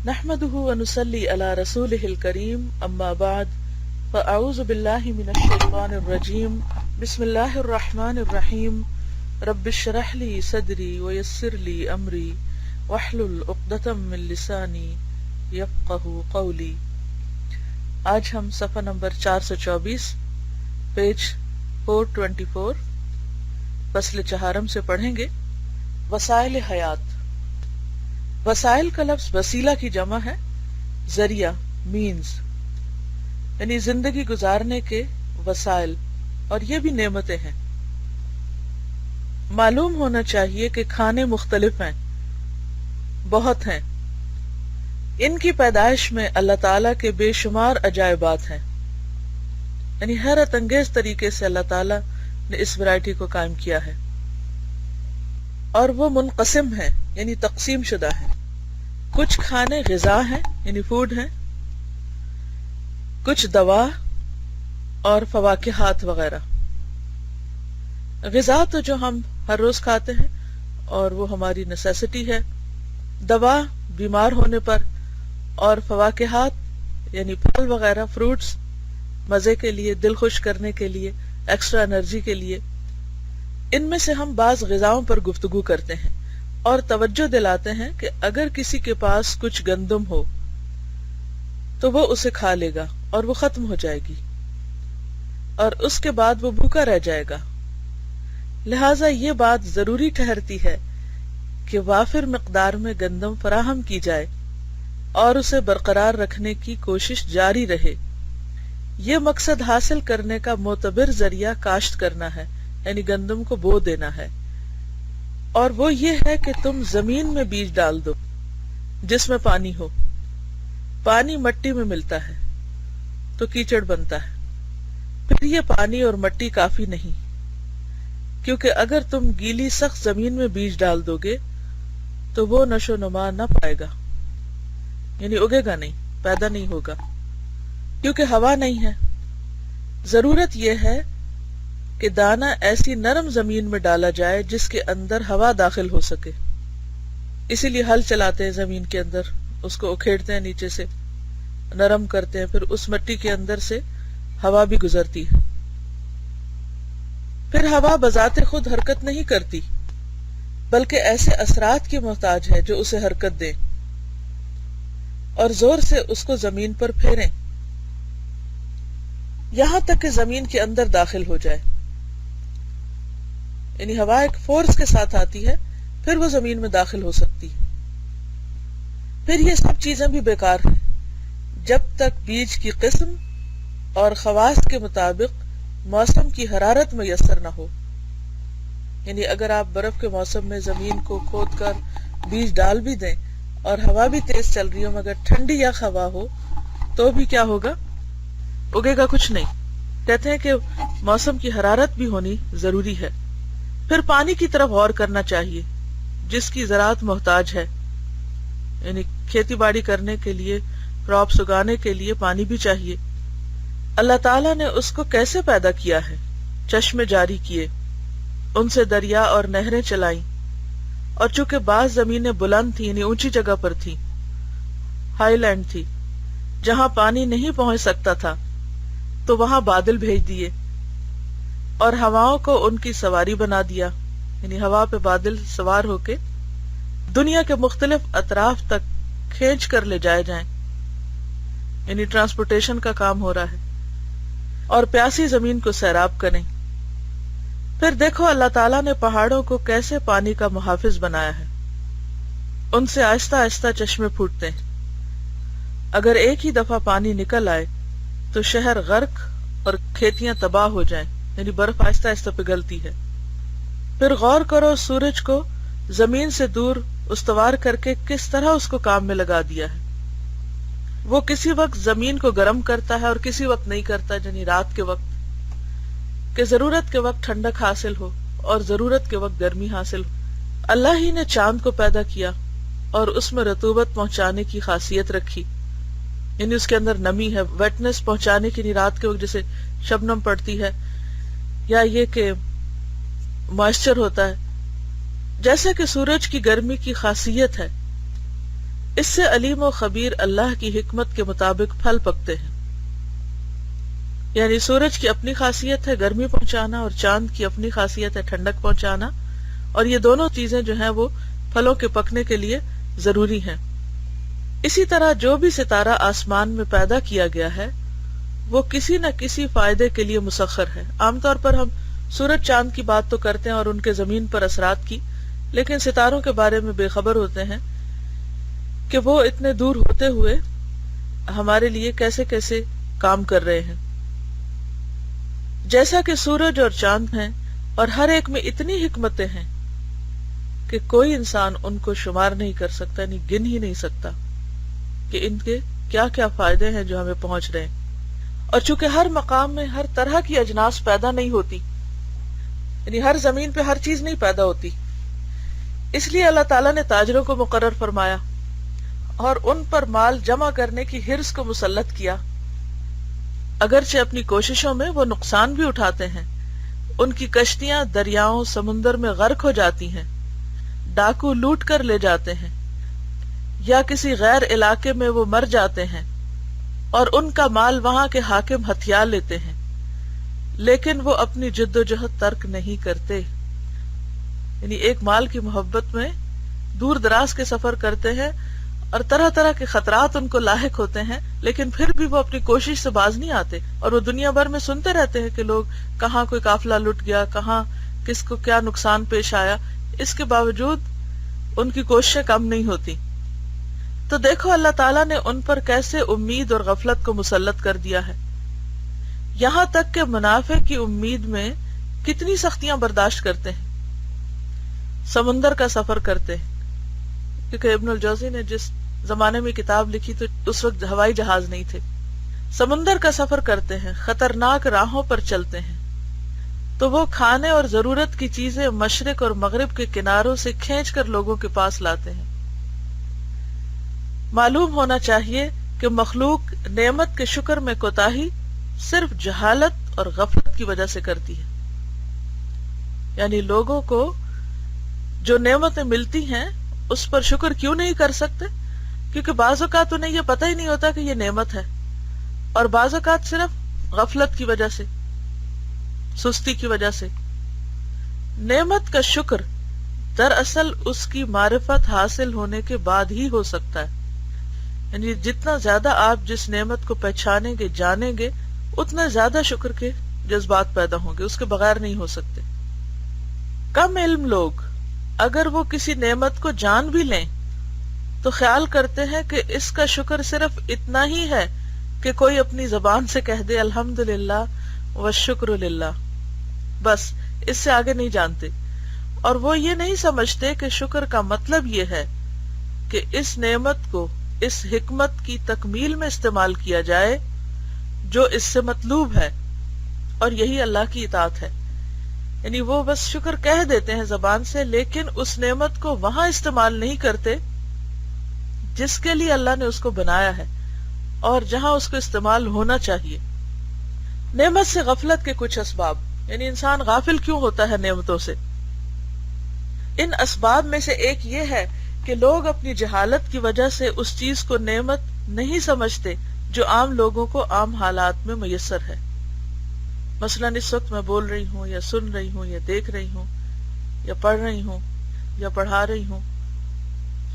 نحمده ونصلي على رسوله الكريم اما بعد فاعوذ بالله من الشيطان الرجيم بسم الله الرحمن الرحيم رب اشرح لي صدري ويسر لي امري واحلل عقدة من لساني يفقهوا قولي۔ آج ہم صفحہ نمبر 424 پیج 424 فصل چہارم سے پڑھیں گے وسائل حیات۔ وسائل کا لفظ وسیلہ کی جمع ہے، ذریعہ مینز، یعنی زندگی گزارنے کے وسائل، اور یہ بھی نعمتیں ہیں۔ معلوم ہونا چاہیے کہ کھانے مختلف ہیں، بہت ہیں۔ ان کی پیدائش میں اللہ تعالیٰ کے بے شمار عجائبات ہیں، یعنی حیرت انگیز طریقے سے اللہ تعالیٰ نے اس ورائٹی کو قائم کیا ہے، اور وہ منقسم ہیں یعنی تقسیم شدہ ہیں۔ کچھ کھانے غذا ہیں یعنی فوڈ ہیں، کچھ دوا اور فواکہات وغیرہ۔ غذا تو جو ہم ہر روز کھاتے ہیں اور وہ ہماری نیسیسٹی ہے، دوا بیمار ہونے پر، اور فواکہات یعنی پھل وغیرہ، فروٹس مزے کے لیے، دل خوش کرنے کے لیے، ایکسٹرا انرجی کے لیے۔ ان میں سے ہم بعض غذاؤں پر گفتگو کرتے ہیں اور توجہ دلاتے ہیں کہ اگر کسی کے پاس کچھ گندم ہو تو وہ اسے کھا لے گا اور وہ ختم ہو جائے گی، اور اس کے بعد وہ بھوکا رہ جائے گا۔ لہٰذا یہ بات ضروری ٹھہرتی ہے کہ وافر مقدار میں گندم فراہم کی جائے اور اسے برقرار رکھنے کی کوشش جاری رہے۔ یہ مقصد حاصل کرنے کا معتبر ذریعہ کاشت کرنا ہے، یعنی گندم کو بو دینا ہے، اور وہ یہ ہے کہ تم زمین میں بیج ڈال دو جس میں پانی ہو۔ پانی مٹی میں ملتا ہے تو کیچڑ بنتا ہے، پھر یہ پانی اور مٹی کافی نہیں، کیونکہ اگر تم گیلی سخت زمین میں بیج ڈال دو گے تو وہ نشو نما نہ پائے گا، یعنی اگے گا نہیں، پیدا نہیں ہوگا، کیونکہ ہوا نہیں ہے۔ ضرورت یہ ہے کہ دانہ ایسی نرم زمین میں ڈالا جائے جس کے اندر ہوا داخل ہو سکے۔ اسی لیے ہل چلاتے ہیں زمین کے اندر، اس کو اکھیڑتے ہیں، نیچے سے نرم کرتے ہیں، پھر اس مٹی کے اندر سے ہوا بھی گزرتی ہے۔ پھر ہوا بذات خود حرکت نہیں کرتی، بلکہ ایسے اثرات کی محتاج ہے جو اسے حرکت دیں اور زور سے اس کو زمین پر پھیریں یہاں تک کہ زمین کے اندر داخل ہو جائے۔ یعنی ہوا ایک فورس کے ساتھ آتی ہے، پھر وہ زمین میں داخل ہو سکتی ہے۔ پھر یہ سب چیزیں بھی بیکار ہیں جب تک بیج کی قسم اور خواص کے مطابق موسم کی حرارت میسر نہ ہو۔ یعنی اگر آپ برف کے موسم میں زمین کو کھود کر بیج ڈال بھی دیں اور ہوا بھی تیز چل رہی ہو، مگر ٹھنڈی یا ہوا ہو تو بھی کیا ہوگا؟ اگے گا کچھ نہیں۔ کہتے ہیں کہ موسم کی حرارت بھی ہونی ضروری ہے۔ پھر پانی کی طرف غور کرنا چاہیے جس کی زراعت محتاج ہے، یعنی کھیتی باڑی کرنے کے لیے، کراپس اگانے کے لیے پانی بھی چاہیے۔ اللہ تعالیٰ نے اس کو کیسے پیدا کیا ہے؟ چشمے جاری کیے، ان سے دریا اور نہریں چلائیں، اور چونکہ بعض زمینیں بلند تھیں یعنی اونچی جگہ پر تھیں، ہائی لینڈ تھی، جہاں پانی نہیں پہنچ سکتا تھا، تو وہاں بادل بھیج دیے اور ہواؤں کو ان کی سواری بنا دیا، یعنی ہوا پہ بادل سوار ہو کے دنیا کے مختلف اطراف تک کھینچ کر لے جائے جائیں، یعنی ٹرانسپورٹیشن کا کام ہو رہا ہے، اور پیاسی زمین کو سیراب کریں۔ پھر دیکھو اللہ تعالیٰ نے پہاڑوں کو کیسے پانی کا محافظ بنایا ہے، ان سے آہستہ آہستہ چشمے پھوٹتے ہیں۔ اگر ایک ہی دفعہ پانی نکل آئے تو شہر غرق اور کھیتیاں تباہ ہو جائیں، یعنی برف آہستہ آہستہ پگھلتی ہے۔ پھر غور کرو سورج کو زمین سے دور استوار کر کے کس طرح اس کو کام میں لگا دیا ہے۔ وہ کسی وقت زمین کو گرم کرتا ہے اور کسی وقت نہیں کرتا، یعنی رات کے وقت کہ ضرورت کے وقت ٹھنڈک حاصل ہو اور ضرورت کے وقت گرمی حاصل ہو۔ اللہ ہی نے چاند کو پیدا کیا اور اس میں رطوبت پہنچانے کی خاصیت رکھی، یعنی اس کے اندر نمی ہے، ویٹنس پہنچانے کی، رات کے وقت جیسے شبنم پڑتی ہے یا یہ کہ موئسچر ہوتا ہے، جیسے کہ سورج کی گرمی کی خاصیت ہے، اس سے علیم و خبیر اللہ کی حکمت کے مطابق پھل پکتے ہیں. یعنی سورج کی اپنی خاصیت ہے گرمی پہنچانا اور چاند کی اپنی خاصیت ہے ٹھنڈک پہنچانا، اور یہ دونوں چیزیں جو ہیں وہ پھلوں کے پکنے کے لیے ضروری ہیں. اسی طرح جو بھی ستارہ آسمان میں پیدا کیا گیا ہے وہ کسی نہ کسی فائدے کے لیے مسخر ہے. عام طور پر ہم سورج چاند کی بات تو کرتے ہیں اور ان کے زمین پر اثرات کی، لیکن ستاروں کے بارے میں بے خبر ہوتے ہیں کہ وہ اتنے دور ہوتے ہوئے ہمارے لیے کیسے کیسے کام کر رہے ہیں. جیسا کہ سورج اور چاند ہیں اور ہر ایک میں اتنی حکمتیں ہیں کہ کوئی انسان ان کو شمار نہیں کر سکتا، یعنی گن ہی نہیں سکتا کہ ان کے کیا کیا فائدے ہیں جو ہمیں پہنچ رہے ہیں. اور چونکہ ہر مقام میں ہر طرح کی اجناس پیدا نہیں ہوتی، یعنی ہر زمین پہ ہر چیز نہیں پیدا ہوتی، اس لیے اللہ تعالیٰ نے تاجروں کو مقرر فرمایا اور ان پر مال جمع کرنے کی حرص کو مسلط کیا. اگرچہ اپنی کوششوں میں وہ نقصان بھی اٹھاتے ہیں، ان کی کشتیاں دریاؤں سمندر میں غرق ہو جاتی ہیں، ڈاکو لوٹ کر لے جاتے ہیں، یا کسی غیر علاقے میں وہ مر جاتے ہیں اور ان کا مال وہاں کے حاکم ہتھیار لیتے ہیں، لیکن وہ اپنی جد و جہد ترک نہیں کرتے. یعنی ایک مال کی محبت میں دور دراز کے سفر کرتے ہیں اور طرح طرح کے خطرات ان کو لاحق ہوتے ہیں، لیکن پھر بھی وہ اپنی کوشش سے باز نہیں آتے، اور وہ دنیا بھر میں سنتے رہتے ہیں کہ لوگ کہاں کوئی قافلہ لٹ گیا، کہاں کس کو کیا نقصان پیش آیا. اس کے باوجود ان کی کوششیں کم نہیں ہوتی. تو دیکھو اللہ تعالیٰ نے ان پر کیسے امید اور غفلت کو مسلط کر دیا ہے، یہاں تک کہ منافع کی امید میں کتنی سختیاں برداشت کرتے ہیں. سمندر کا سفر کرتے ہیں، کیونکہ ابن الجوزی نے جس زمانے میں کتاب لکھی تو اس وقت ہوائی جہاز نہیں تھے. سمندر کا سفر کرتے ہیں، خطرناک راہوں پر چلتے ہیں، تو وہ کھانے اور ضرورت کی چیزیں مشرق اور مغرب کے کناروں سے کھینچ کر لوگوں کے پاس لاتے ہیں. معلوم ہونا چاہیے کہ مخلوق نعمت کے شکر میں کوتاہی صرف جہالت اور غفلت کی وجہ سے کرتی ہے. یعنی لوگوں کو جو نعمتیں ملتی ہیں اس پر شکر کیوں نہیں کر سکتے؟ کیونکہ بعض اوقات انہیں یہ پتہ ہی نہیں ہوتا کہ یہ نعمت ہے، اور بعض اوقات صرف غفلت کی وجہ سے، سستی کی وجہ سے. نعمت کا شکر دراصل اس کی معرفت حاصل ہونے کے بعد ہی ہو سکتا ہے. یعنی جتنا زیادہ آپ جس نعمت کو پہچانیں گے، جانیں گے، اتنا زیادہ شکر کے جذبات پیدا ہوں گے، اس کے بغیر نہیں ہو سکتے. کم علم لوگ اگر وہ کسی نعمت کو جان بھی لیں تو خیال کرتے ہیں کہ اس کا شکر صرف اتنا ہی ہے کہ کوئی اپنی زبان سے کہہ دے الحمدللہ والشکر للہ، بس اس سے آگے نہیں جانتے. اور وہ یہ نہیں سمجھتے کہ شکر کا مطلب یہ ہے کہ اس نعمت کو اس حکمت کی تکمیل میں استعمال کیا جائے جو اس سے مطلوب ہے، اور یہی اللہ کی اطاعت ہے. یعنی وہ بس شکر کہہ دیتے ہیں زبان سے، لیکن اس نعمت کو وہاں استعمال نہیں کرتے جس کے لیے اللہ نے اس کو بنایا ہے اور جہاں اس کو استعمال ہونا چاہیے. نعمت سے غفلت کے کچھ اسباب، یعنی انسان غافل کیوں ہوتا ہے نعمتوں سے. ان اسباب میں سے ایک یہ ہے کہ لوگ اپنی جہالت کی وجہ سے اس چیز کو نعمت نہیں سمجھتے جو عام لوگوں کو عام حالات میں میسر ہے. مثلا اس وقت میں بول رہی ہوں یا سن رہی ہوں یا دیکھ رہی ہوں یا پڑھ رہی ہوں یا پڑھا رہی ہوں،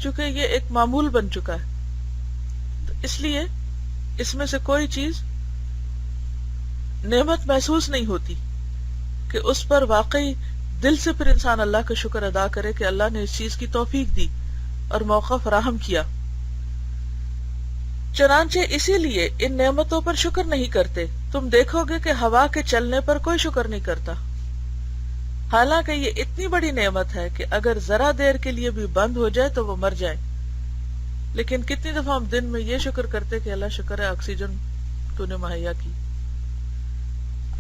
چونکہ یہ ایک معمول بن چکا ہے، تو اس لیے اس میں سے کوئی چیز نعمت محسوس نہیں ہوتی کہ اس پر واقعی دل سے پھر انسان اللہ کا شکر ادا کرے کہ اللہ نے اس چیز کی توفیق دی اور موقع فراہم کیا. چنانچہ اسی لیے ان نعمتوں پر شکر نہیں کرتے. تم دیکھو گے کہ ہوا کے چلنے پر کوئی شکر نہیں کرتا، حالانکہ یہ اتنی بڑی نعمت ہے کہ اگر ذرا دیر کے لیے بھی بند ہو جائے تو وہ مر جائے. لیکن کتنی دفعہ ہم دن میں یہ شکر کرتے کہ اللہ شکر ہے آکسیجن تو نے مہیا کی.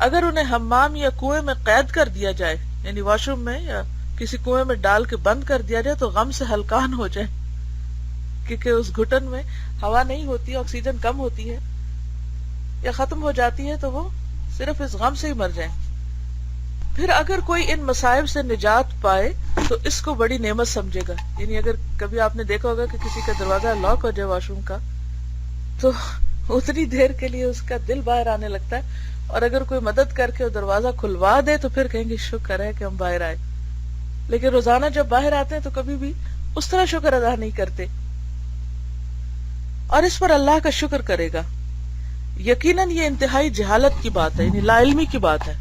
اگر انہیں حمام یا کنویں میں قید کر دیا جائے، یعنی واش روم میں یا کسی کنویں میں ڈال کے بند کر دیا جائے، تو غم سے ہلکان ہو جائے، کیونکہ اس گھٹن میں ہوا نہیں ہوتی، آکسیجن کم ہوتی ہے یا ختم ہو جاتی ہے، تو وہ صرف اس غم سے ہی مر جائیں. پھر اگر کوئی ان مصائب سے نجات پائے تو اس کو بڑی نعمت سمجھے گا. یعنی اگر کبھی آپ نے دیکھا ہوگا کہ کسی کا دروازہ لاک ہو جائے واش روم کا تو اتنی دیر کے لیے اس کا دل باہر آنے لگتا ہے، اور اگر کوئی مدد کر کے وہ دروازہ کھلوا دے تو پھر کہیں گے شکر ہے کہ ہم باہر آئے. لیکن روزانہ جب باہر آتے ہیں تو کبھی بھی اس طرح شکر ادا نہیں کرتے. اور اس پر اللہ کا شکر کرے گا. یقیناً یہ انتہائی جہالت کی بات ہے، یعنی لا علمی کی بات ہے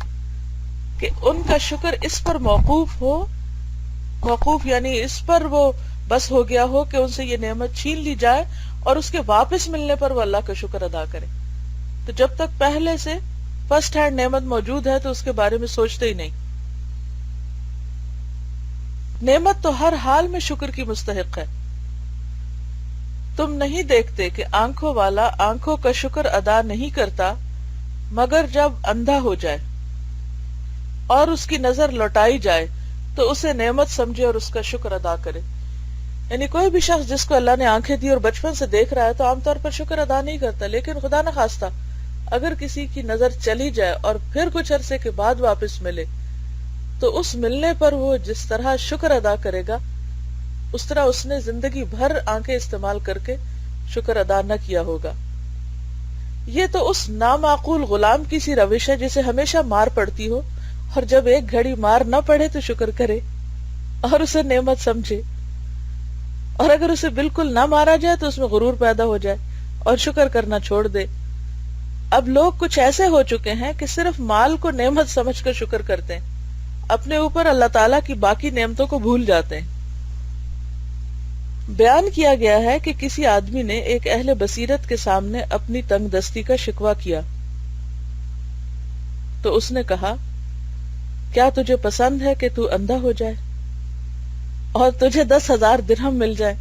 کہ ان کا شکر اس پر موقوف یعنی اس پر وہ بس ہو گیا ہو کہ ان سے یہ نعمت چھین لی جائے اور اس کے واپس ملنے پر وہ اللہ کا شکر ادا کرے. تو جب تک پہلے سے فرسٹ ہینڈ نعمت موجود ہے تو اس کے بارے میں سوچتے ہی نہیں. نعمت تو ہر حال میں شکر کی مستحق ہے. تم نہیں دیکھتے کہ آنکھوں والا آنکھوں کا شکر ادا نہیں کرتا مگر جب اندھا ہو جائے اور اس کی نظر لوٹائی جائے تو اسے نعمت سمجھے اور اس کا شکر ادا کرے. یعنی کوئی بھی شخص جس کو اللہ نے آنکھیں دی اور بچپن سے دیکھ رہا ہے تو عام طور پر شکر ادا نہیں کرتا، لیکن خدا نہ خواستہ اگر کسی کی نظر چلی جائے اور پھر کچھ عرصے کے بعد واپس ملے تو اس ملنے پر وہ جس طرح شکر ادا کرے گا اس طرح اس نے زندگی بھر آنکھیں استعمال کر کے شکر ادا نہ کیا ہوگا. یہ تو اس نامعقول غلام کی سی روش ہے جسے ہمیشہ مار پڑتی ہو اور جب ایک گھڑی مار نہ پڑے تو شکر کرے اور اسے نعمت سمجھے، اور اگر اسے بالکل نہ مارا جائے تو اس میں غرور پیدا ہو جائے اور شکر کرنا چھوڑ دے. اب لوگ کچھ ایسے ہو چکے ہیں کہ صرف مال کو نعمت سمجھ کر شکر کرتے ہیں، اپنے اوپر اللہ تعالیٰ کی باقی نعمتوں کو بھول جاتے ہیں. بیان کیا گیا ہے کہ کسی آدمی نے ایک اہل بصیرت کے سامنے اپنی تنگ دستی کا شکوہ کیا تو اس نے کہا، کیا تجھے پسند ہے کہ تو اندھا ہو جائے اور تجھے 10,000 درہم مل جائے؟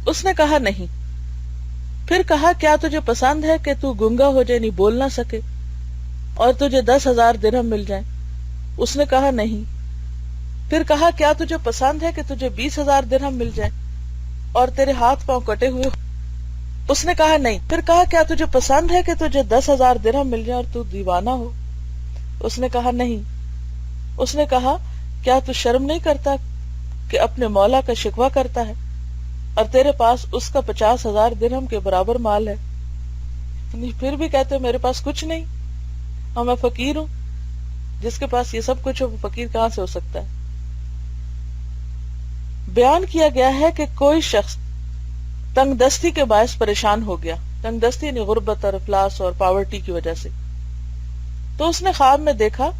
اس نے کہا نہیں. پھر کہا، کیا تجھے پسند ہے کہ تو گنگا ہو جائے، نہیں بول نہ سکے اور تجھے 10,000 درہم مل جائے؟ اس نے کہا نہیں. پھر کہا، کیا تجھے پسند ہے کہ تجھے 20,000 درہم مل جائے اور تیرے ہاتھ پاؤں کٹے ہوئے؟ اس نے کہا نہیں. پھر کہا، کیا تجھے پسند ہے کہ تجھے 10,000 درہم مل جائے اور تو دیوانہ ہو؟ اس نے کہا نہیں. اس نے کہا، کیا تو شرم نہیں کرتا کہ اپنے مولا کا شکوہ کرتا ہے اور تیرے پاس اس کا 50,000 درہم کے برابر مال ہے؟ پھر بھی کہتے میرے پاس کچھ نہیں اور میں فقیر ہوں. جس کے پاس یہ سب کچھ ہو وہ فقیر کہاں سے ہو سکتا ہے؟ بیان کیا گیا ہے کہ کوئی شخص تنگ دستی کے باعث پریشان ہو گیا. تنگ دستی یعنی غربت اور افلاس اور پاورٹی کی وجہ سے. تو اس نے خواب میں دیکھا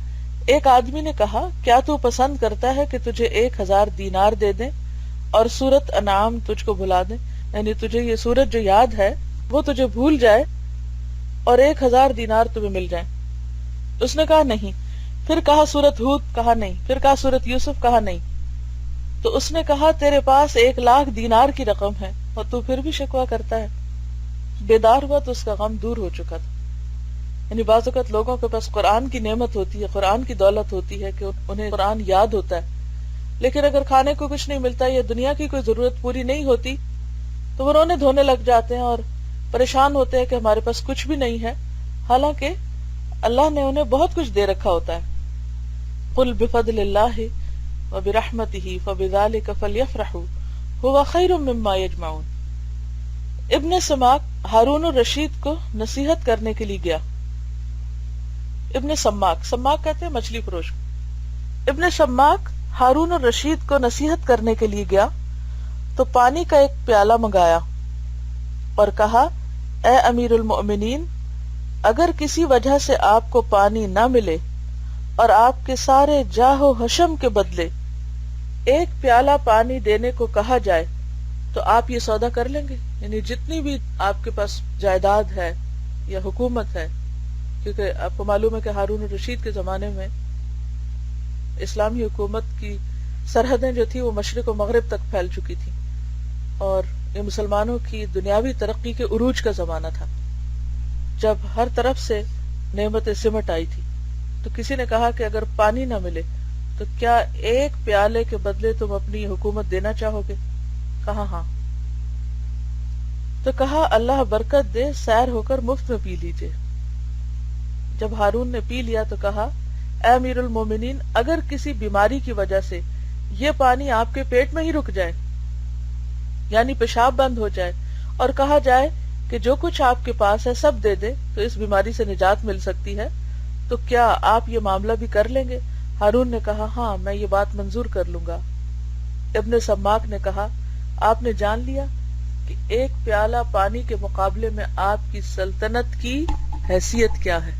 ایک آدمی نے کہا، کیا تو پسند کرتا ہے کہ تجھے 1,000 دینار دے دیں اور سورت انعام تجھ کو بھلا دیں؟ یعنی تجھے یہ سورت جو یاد ہے وہ تجھے بھول جائے اور 1,000 دینار تمہیں مل جائیں. اس نے کہا نہیں. پھر کہا سورت ہود؟ کہا نہیں. پھر کہا سورت یوسف؟ کہا نہیں. تو اس نے کہا، تیرے پاس 1,00,000 دینار کی رقم ہے اور تو پھر بھی شکوہ کرتا ہے. بیدار ہوا تو اس کا غم دور ہو چکا تھا. یعنی بعض اوقات لوگوں کے پاس قرآن کی نعمت ہوتی ہے، قرآن کی دولت ہوتی ہے کہ انہیں قرآن یاد ہوتا ہے، لیکن اگر کھانے کو کچھ نہیں ملتا یا دنیا کی کوئی ضرورت پوری نہیں ہوتی تو وہ رونے دھونے لگ جاتے ہیں اور پریشان ہوتے ہیں کہ ہمارے پاس کچھ بھی نہیں ہے، حالانکہ اللہ نے انہیں بہت کچھ دے رکھا ہوتا ہے. قل بفضل اللہ وبرحمتہ فبذلک فلیفرحوا ھو خیر مما یجمعون. ابن سماک ہارون الرشید کو نصیحت کرنے کے لیے گیا. ابن سماک کہتے ہیں مچھلی فروش. ابن سماک ہارون الرشید کو نصیحت کرنے کے لیے گیا تو پانی کا ایک پیالہ منگایا اور کہا، اے امیر المؤمنین، اگر کسی وجہ سے آپ کو پانی نہ ملے اور آپ کے سارے جاہ و حشم کے بدلے ایک پیالہ پانی دینے کو کہا جائے تو آپ یہ سودا کر لیں گے؟ یعنی جتنی بھی آپ کے پاس جائیداد ہے یا حکومت ہے، کیونکہ آپ کو معلوم ہے کہ ہارون الرشید کے زمانے میں اسلامی حکومت کی سرحدیں جو تھی وہ مشرق و مغرب تک پھیل چکی تھی اور یہ مسلمانوں کی دنیاوی ترقی کے عروج کا زمانہ تھا جب ہر طرف سے نعمت سمٹ آئی تھی. تو کسی نے کہا کہ اگر پانی نہ ملے تو کیا ایک پیالے کے بدلے تم اپنی حکومت دینا چاہو گے؟ کہا ہاں. تو کہا، اللہ برکت دے، سیر ہو کر مفت میں پی لیجئے. جب ہارون نے پی لیا تو کہا، اے امیر المومنین اگر کسی بیماری کی وجہ سے یہ پانی آپ کے پیٹ میں ہی رک جائے یعنی پیشاب بند ہو جائے اور کہا جائے کہ جو کچھ آپ کے پاس ہے سب دے دے تو اس بیماری سے نجات مل سکتی ہے تو کیا آپ یہ معاملہ بھی کر لیں گے؟ ہارون نے کہا ہاں میں یہ بات منظور کر لوں گا۔ ابن سماک نے کہا آپ نے جان لیا کہ ایک پیالہ پانی کے مقابلے میں آپ کی سلطنت کی حیثیت کیا ہے۔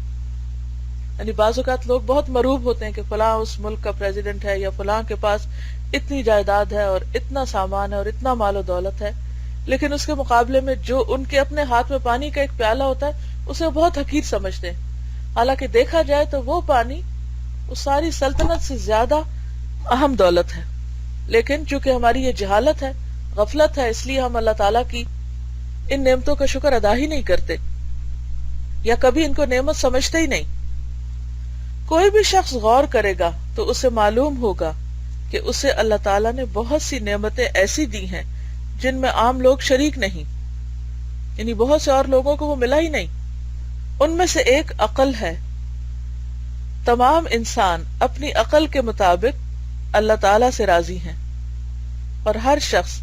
یعنی بعض اوقات لوگ بہت مروب ہوتے ہیں کہ فلاں اس ملک کا پریزیڈنٹ ہے یا فلاں کے پاس اتنی جائیداد ہے اور اتنا سامان ہے اور اتنا مال و دولت ہے، لیکن اس کے مقابلے میں جو ان کے اپنے ہاتھ میں پانی کا ایک پیالہ ہوتا ہے اسے بہت حقیر سمجھتے ہیں، حالانکہ دیکھا جائے تو وہ پانی اس ساری سلطنت سے زیادہ اہم دولت ہے، لیکن چونکہ ہماری یہ جہالت ہے، غفلت ہے، اس لیے ہم اللہ تعالیٰ کی ان نعمتوں کا شکر ادا ہی نہیں کرتے یا کبھی ان کو نعمت سمجھتے ہی نہیں۔ کوئی بھی شخص غور کرے گا تو اسے معلوم ہوگا کہ اسے اللہ تعالیٰ نے بہت سی نعمتیں ایسی دی ہیں جن میں عام لوگ شریک نہیں، یعنی بہت سے اور لوگوں کو وہ ملا ہی نہیں۔ ان میں سے ایک عقل ہے۔ تمام انسان اپنی عقل کے مطابق اللہ تعالیٰ سے راضی ہیں اور ہر شخص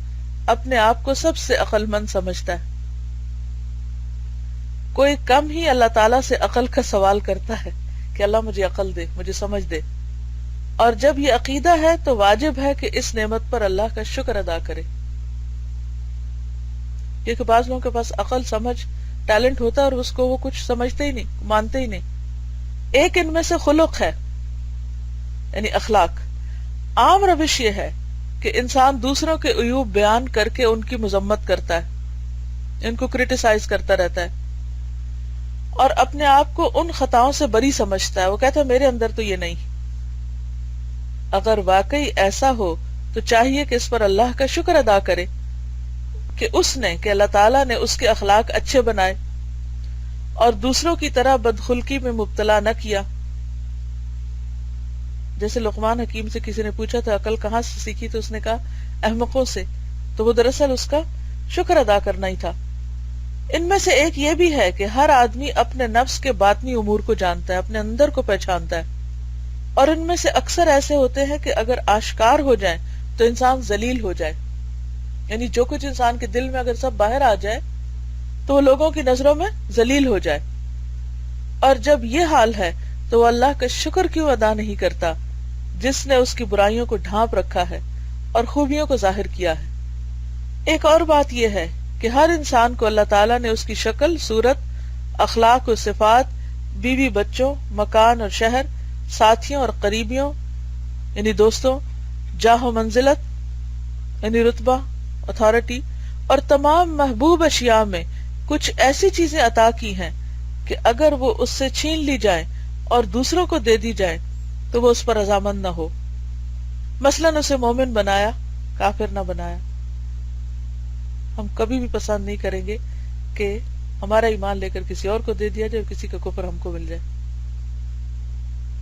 اپنے آپ کو سب سے عقل مند سمجھتا ہے۔ کوئی کم ہی اللہ تعالیٰ سے عقل کا سوال کرتا ہے کہ اللہ مجھے عقل دے، مجھے سمجھ دے، اور جب یہ عقیدہ ہے تو واجب ہے کہ اس نعمت پر اللہ کا شکر ادا کرے، کیونکہ بعض لوگوں کے پاس عقل، سمجھ، ٹیلنٹ ہوتا ہے اور اس کو وہ کچھ سمجھتے ہی نہیں، مانتے ہی نہیں۔ ایک ان میں سے خلق ہے، یعنی اخلاق۔ عام روش یہ ہے کہ انسان دوسروں کے عیوب بیان کر کے ان کی مذمت کرتا ہے، ان کو کرٹیسائز کرتا رہتا ہے اور اپنے آپ کو ان خطاؤں سے بری سمجھتا ہے۔ وہ کہتا ہے میرے اندر تو یہ نہیں۔ اگر واقعی ایسا ہو تو چاہیے کہ اس پر اللہ کا شکر ادا کرے کہ اللہ تعالیٰ نے اس کے اخلاق اچھے بنائے اور دوسروں کی طرح بدخلقی میں مبتلا نہ کیا۔ جیسے لقمان حکیم سے کسی نے پوچھا تھا عقل کہاں سے سیکھی، تو اس نے کہا احمقوں سے، تو وہ دراصل اس کا شکر ادا کرنا ہی تھا۔ ان میں سے ایک یہ بھی ہے کہ ہر آدمی اپنے نفس کے باطنی امور کو جانتا ہے، اپنے اندر کو پہچانتا ہے، اور ان میں سے اکثر ایسے ہوتے ہیں کہ اگر آشکار ہو جائیں تو انسان ذلیل ہو جائے، یعنی جو کچھ انسان کے دل میں اگر سب باہر آ جائے تو وہ لوگوں کی نظروں میں ذلیل ہو جائے، اور جب یہ حال ہے تو وہ اللہ کا شکر کیوں ادا نہیں کرتا جس نے اس کی برائیوں کو ڈھانپ رکھا ہے اور خوبیوں کو ظاہر کیا ہے۔ ایک اور بات یہ ہے کہ ہر انسان کو اللہ تعالیٰ نے اس کی شکل، صورت، اخلاق و صفات، بیوی بچوں، مکان اور شہر، ساتھیوں اور قریبیوں یعنی دوستوں، جاہ و منزلت یعنی رتبہ، اتھارٹی، اور تمام محبوب اشیاء میں کچھ ایسی چیزیں عطا کی ہیں کہ اگر وہ اس سے چھین لی جائیں اور دوسروں کو دے دی جائیں تو وہ اس پر رضامند نہ ہو۔ مثلاً اسے مومن بنایا، کافر نہ بنایا۔ ہم کبھی بھی پسند نہیں کریں گے کہ ہمارا ایمان لے کر کسی اور کو دے دیا جائے اور کسی کا کفر ہم کو مل جائے۔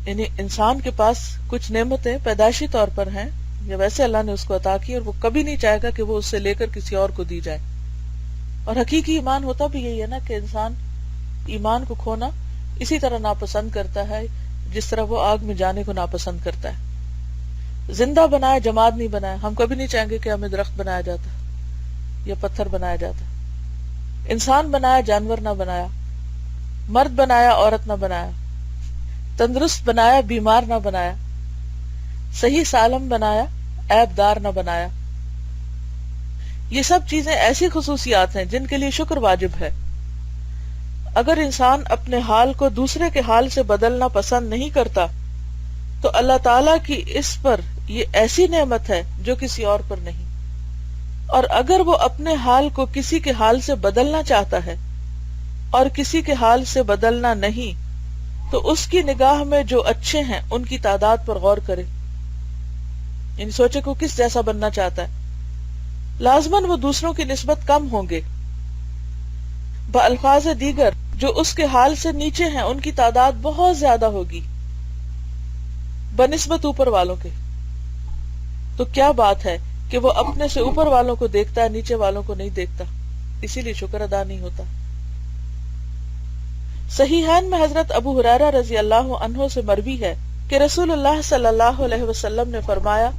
یعنی انسان کے پاس کچھ نعمتیں پیدائشی طور پر ہیں یا ویسے اللہ نے اس کو عطا کی، اور وہ کبھی نہیں چاہے گا کہ وہ اس سے لے کر کسی اور کو دی جائے۔ اور حقیقی ایمان ہوتا بھی یہی ہے نا کہ انسان ایمان کو کھونا اسی طرح ناپسند کرتا ہے جس طرح وہ آگ میں جانے کو ناپسند کرتا ہے۔ زندہ بنایا، جماد نہیں بنایا۔ ہم کبھی نہیں چاہیں گے کہ ہمیں درخت بنایا جاتا یا پتھر بنایا جاتا۔ انسان بنایا، جانور نہ بنایا۔ مرد بنایا، عورت نہ بنایا۔ تندرست بنایا، بیمار نہ بنایا۔ صحیح سالم بنایا، عیب دار نہ بنایا۔ یہ سب چیزیں ایسی خصوصیات ہیں جن کے لیے شکر واجب ہے۔ اگر انسان اپنے حال کو دوسرے کے حال سے بدلنا پسند نہیں کرتا تو اللہ تعالیٰ کی اس پر یہ ایسی نعمت ہے جو کسی اور پر نہیں، اور اگر وہ اپنے حال کو کسی کے حال سے بدلنا چاہتا ہے اور کسی کے حال سے بدلنا نہیں تو اس کی نگاہ میں جو اچھے ہیں ان کی تعداد پر غور کرے، یعنی سوچے کہ وہ کس جیسا بننا چاہتا ہے۔ لازماً وہ دوسروں کی نسبت کم ہوں گے، بالفاظ دیگر جو اس کے حال سے نیچے ہیں ان کی تعداد بہت زیادہ ہوگی بنسبت اوپر والوں کے۔ تو کیا بات ہے کہ وہ اپنے سے اوپر والوں کو دیکھتا ہے، نیچے والوں کو نہیں دیکھتا، اسی لیے شکر ادا نہیں ہوتا۔ صحیحین میں حضرت ابو ہریرہ رضی اللہ عنہ سے مروی ہے کہ رسول اللہ صلی اللہ علیہ وسلم نے فرمایا،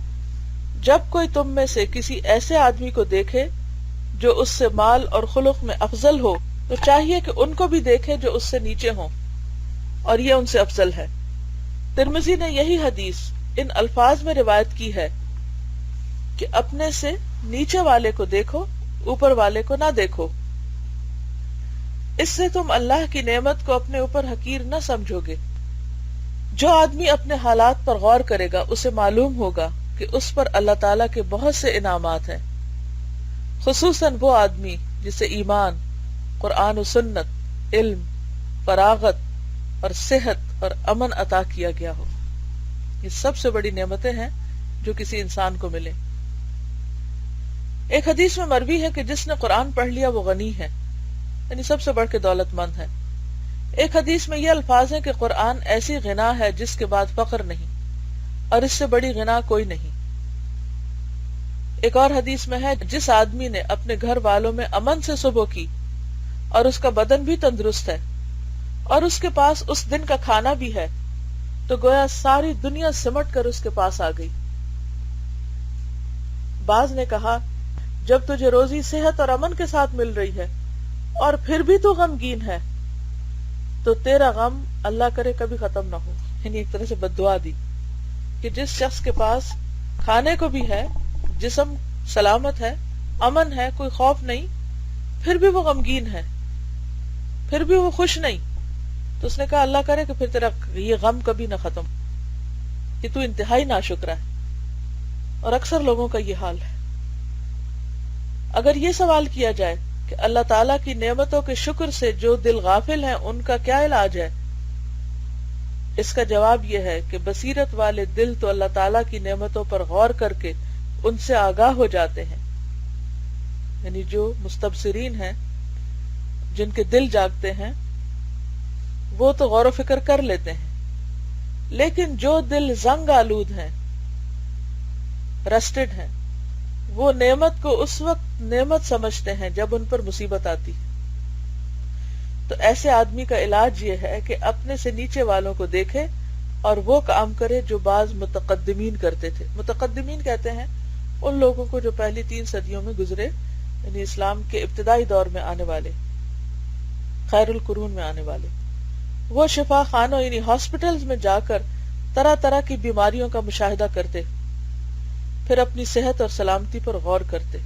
جب کوئی تم میں سے کسی ایسے آدمی کو دیکھے جو اس سے مال اور خلق میں افضل ہو تو چاہیے کہ ان کو بھی دیکھے جو اس سے نیچے ہوں، اور یہ ان سے افضل ہے۔ ترمذی نے یہی حدیث ان الفاظ میں روایت کی ہے کہ اپنے سے نیچے والے کو دیکھو، اوپر والے کو نہ دیکھو، اس سے تم اللہ کی نعمت کو اپنے اوپر حقیر نہ سمجھو گے۔ جو آدمی اپنے حالات پر غور کرے گا اسے معلوم ہوگا کہ اس پر اللہ تعالیٰ کے بہت سے انعامات ہیں، خصوصاً وہ آدمی جسے ایمان، قرآن و سنت، علم، فراغت اور صحت اور امن عطا کیا گیا ہو۔ یہ سب سے بڑی نعمتیں ہیں جو کسی انسان کو ملے۔ ایک حدیث میں مروی ہے کہ جس نے قرآن پڑھ لیا وہ غنی ہے، یعنی سب سے بڑھ کے دولت مند ہے۔ ایک حدیث میں یہ الفاظ ہیں کہ قرآن ایسی غنا ہے جس کے بعد فقر نہیں، اور اس سے بڑی غنا کوئی نہیں۔ ایک اور حدیث میں ہے، جس آدمی نے اپنے گھر والوں میں امن سے صبح کی اور اس کا بدن بھی تندرست ہے اور اس کے پاس اس دن کا کھانا بھی ہے تو گویا ساری دنیا سمٹ کر اس کے پاس آ گئی۔ بعض نے کہا، جب تجھے روزی صحت اور امن کے ساتھ مل رہی ہے اور پھر بھی تو غمگین ہے تو تیرا غم اللہ کرے کبھی ختم نہ ہو۔ یعنی ایک طرح سے بد دعا دی کہ جس شخص کے پاس کھانے کو بھی ہے، جسم سلامت ہے، امن ہے، کوئی خوف نہیں، پھر بھی وہ غمگین ہے، پھر بھی وہ خوش نہیں، تو اس نے کہا اللہ کرے کہ پھر تیرا یہ غم کبھی نہ ختم، کہ تو انتہائی ناشکرا ہے۔ اور اکثر لوگوں کا یہ حال ہے۔ اگر یہ سوال کیا جائے کہ اللہ تعالیٰ کی نعمتوں کے شکر سے جو دل غافل ہیں ان کا کیا علاج ہے، اس کا جواب یہ ہے کہ بصیرت والے دل تو اللہ تعالیٰ کی نعمتوں پر غور کر کے ان سے آگاہ ہو جاتے ہیں، یعنی جو مستبصرین ہیں، جن کے دل جاگتے ہیں، وہ تو غور و فکر کر لیتے ہیں، لیکن جو دل زنگ آلود ہیں، رسٹڈ ہیں، وہ نعمت کو اس وقت نعمت سمجھتے ہیں جب ان پر مصیبت آتی ہے۔ تو ایسے آدمی کا علاج یہ ہے کہ اپنے سے نیچے والوں کو دیکھے اور وہ کام کرے جو بعض متقدمین کرتے تھے۔ متقدمین کہتے ہیں ان لوگوں کو جو پہلی 3 صدیوں میں گزرے، یعنی اسلام کے ابتدائی دور میں آنے والے، خیر القرون میں آنے والے۔ وہ شفا خانوں یعنی ہاسپٹلز میں جا کر طرح طرح کی بیماریوں کا مشاہدہ کرتے، پھر اپنی صحت اور سلامتی پر غور کرتے۔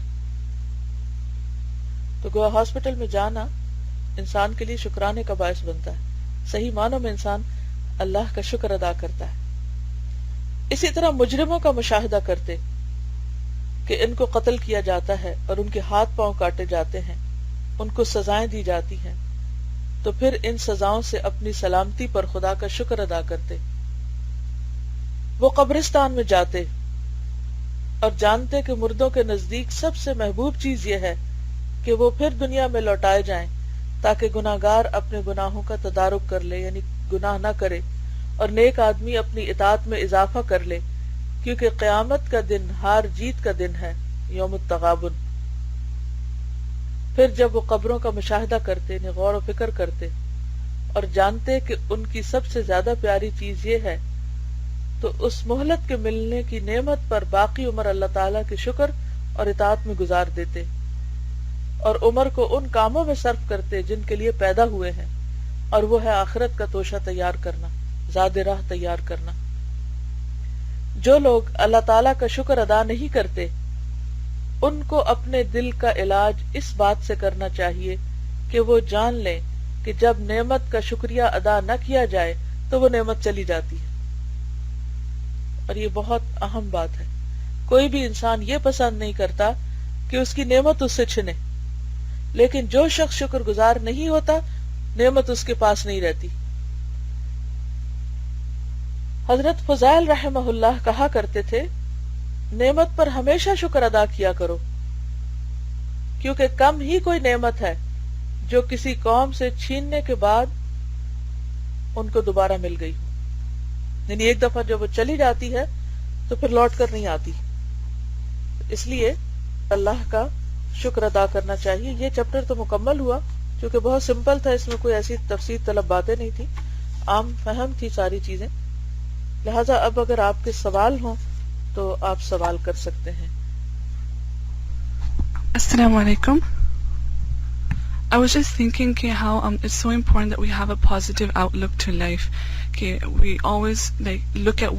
تو گویا ہاسپٹل میں جانا انسان کے لیے شکرانے کا باعث بنتا ہے، صحیح معنوں میں انسان اللہ کا شکر ادا کرتا ہے۔ اسی طرح مجرموں کا مشاہدہ کرتے کہ ان کو قتل کیا جاتا ہے اور ان کے ہاتھ پاؤں کاٹے جاتے ہیں، ان کو سزائیں دی جاتی ہیں، تو پھر ان سزاؤں سے اپنی سلامتی پر خدا کا شکر ادا کرتے۔ وہ قبرستان میں جاتے اور جانتے کہ مردوں کے نزدیک سب سے محبوب چیز یہ ہے کہ وہ پھر دنیا میں لوٹائے جائیں تاکہ گناہگار اپنے گناہوں کا تدارک کر لے، یعنی گناہ نہ کرے، اور نیک آدمی اپنی اطاعت میں اضافہ کر لے، کیونکہ قیامت کا دن ہار جیت کا دن ہے، یوم التغابن۔ پھر جب وہ قبروں کا مشاہدہ کرتے، یعنی غور و فکر کرتے اور جانتے کہ ان کی سب سے زیادہ پیاری چیز یہ ہے، تو اس مہلت کے ملنے کی نعمت پر باقی عمر اللہ تعالیٰ کے شکر اور اطاعت میں گزار دیتے، اور عمر کو ان کاموں میں صرف کرتے جن کے لیے پیدا ہوئے ہیں، اور وہ ہے آخرت کا توشہ تیار کرنا، زاد راہ تیار کرنا۔ جو لوگ اللہ تعالیٰ کا شکر ادا نہیں کرتے، ان کو اپنے دل کا علاج اس بات سے کرنا چاہیے کہ وہ جان لیں کہ جب نعمت کا شکریہ ادا نہ کیا جائے تو وہ نعمت چلی جاتی ہے۔ اور یہ بہت اہم بات ہے، کوئی بھی انسان یہ پسند نہیں کرتا کہ اس کی نعمت اس سے چھنے، لیکن جو شخص شکر گزار نہیں ہوتا، نعمت اس کے پاس نہیں رہتی۔ حضرت فضائل رحمہ اللہ کہا کرتے تھے، نعمت پر ہمیشہ شکر ادا کیا کرو، کیونکہ کم ہی کوئی نعمت ہے جو کسی قوم سے چھیننے کے بعد ان کو دوبارہ مل گئی ہو، یعنی ایک دفعہ جب وہ چلی جاتی ہے تو پھر لوٹ کر نہیں آتی۔ اس لیے اللہ کا شکر ادا کرنا چاہیے۔ یہ چیپٹر تو مکمل ہوا، کیونکہ بہت سمپل تھا، اس میں کوئی ایسی تفصیل طلب باتیں نہیں تھی، عام فہم تھی ساری چیزیں، لہٰذا اب اگر آپ کے سوال ہوں تو آپ سوال کر سکتے ہیں. Assalamu alaikum. I was just thinking how it's so important that we have a positive outlook to life. We always look at